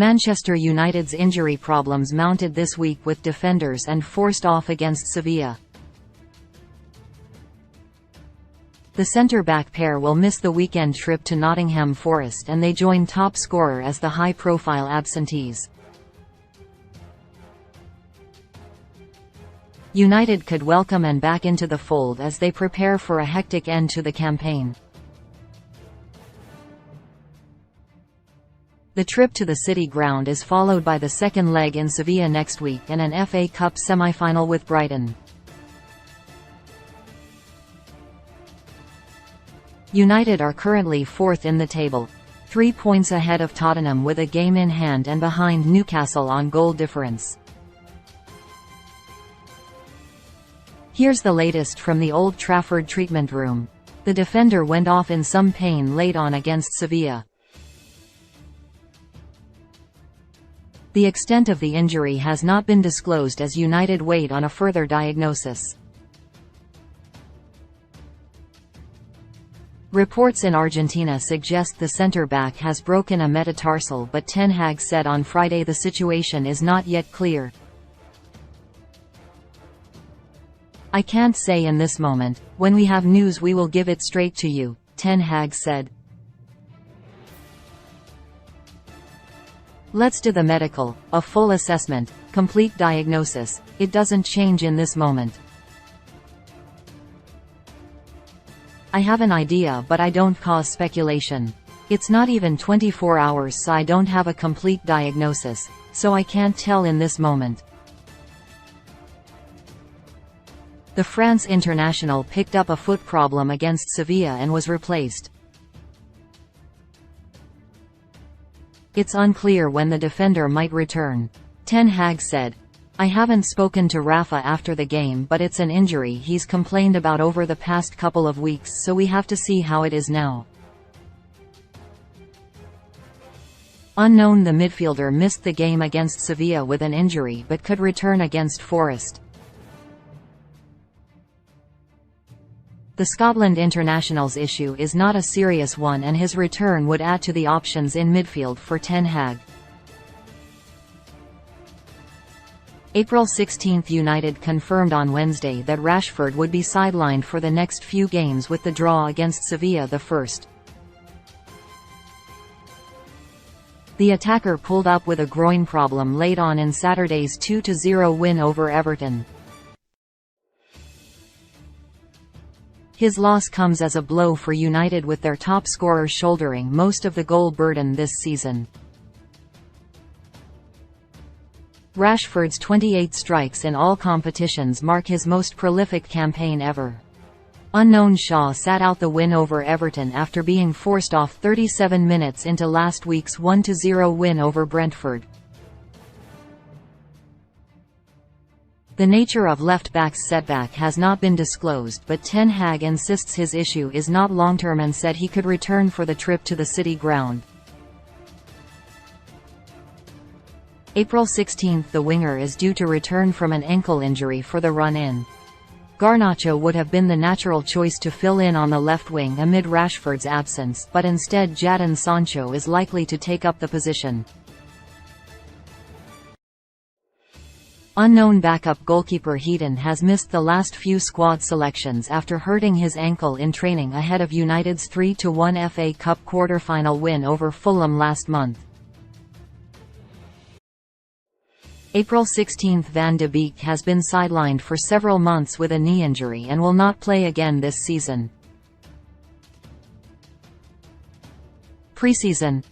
Manchester United's injury problems mounted this week with defenders and forced off against Sevilla. The centre-back pair will miss the weekend trip to Nottingham Forest, and they join top scorer as the high-profile absentees. United could welcome and back into the fold as they prepare for a hectic end to the campaign. The trip to the City Ground is followed by the second leg in Sevilla next week and an FA Cup semi-final with Brighton. United are currently fourth in the table, 3 points ahead of Tottenham with a game in hand and behind Newcastle on goal difference. Here's the latest from the Old Trafford treatment room. The defender went off in some pain late on against Sevilla. The extent of the injury has not been disclosed as United wait on a further diagnosis. Reports in Argentina suggest the centre-back has broken a metatarsal, but Ten Hag said on Friday the situation is not yet clear. "I can't say in this moment. When we have news we will give it straight to you," Ten Hag said. "Let's do the medical, a full assessment, complete diagnosis. It doesn't change in this moment. I have an idea but I don't cause speculation. It's not even 24 hours so I don't have a complete diagnosis, so I can't tell in this moment." The France international picked up a foot problem against Sevilla and was replaced. "It's unclear when the defender might return," Ten Hag said. "I haven't spoken to Rafa after the game, but it's an injury he's complained about over the past couple of weeks, so we have to see how it is now." Unknown, the midfielder missed the game against Sevilla with an injury but could return against Forest. The Scotland international's issue is not a serious one and his return would add to the options in midfield for Ten Hag. April 16. United confirmed on Wednesday that Rashford would be sidelined for the next few games with the draw against Sevilla the first. The attacker pulled up with a groin problem late on in Saturday's 2-0 win over Everton. His loss comes as a blow for United with their top scorer shouldering most of the goal burden this season. Rashford's 28 strikes in all competitions mark his most prolific campaign ever. Unknown Shaw sat out the win over Everton after being forced off 37 minutes into last week's 1-0 win over Brentford. The nature of left-back's setback has not been disclosed, but Ten Hag insists his issue is not long-term and said he could return for the trip to the City Ground. April 16. The winger is due to return from an ankle injury for the run-in. Garnacho would have been the natural choice to fill in on the left wing amid Rashford's absence, but instead Jadon Sancho is likely to take up the position. Unknown backup goalkeeper Heaton has missed the last few squad selections after hurting his ankle in training ahead of United's 3-1 FA Cup quarter-final win over Fulham last month. April 16. Van de Beek has been sidelined for several months with a knee injury and will not play again this season. Preseason.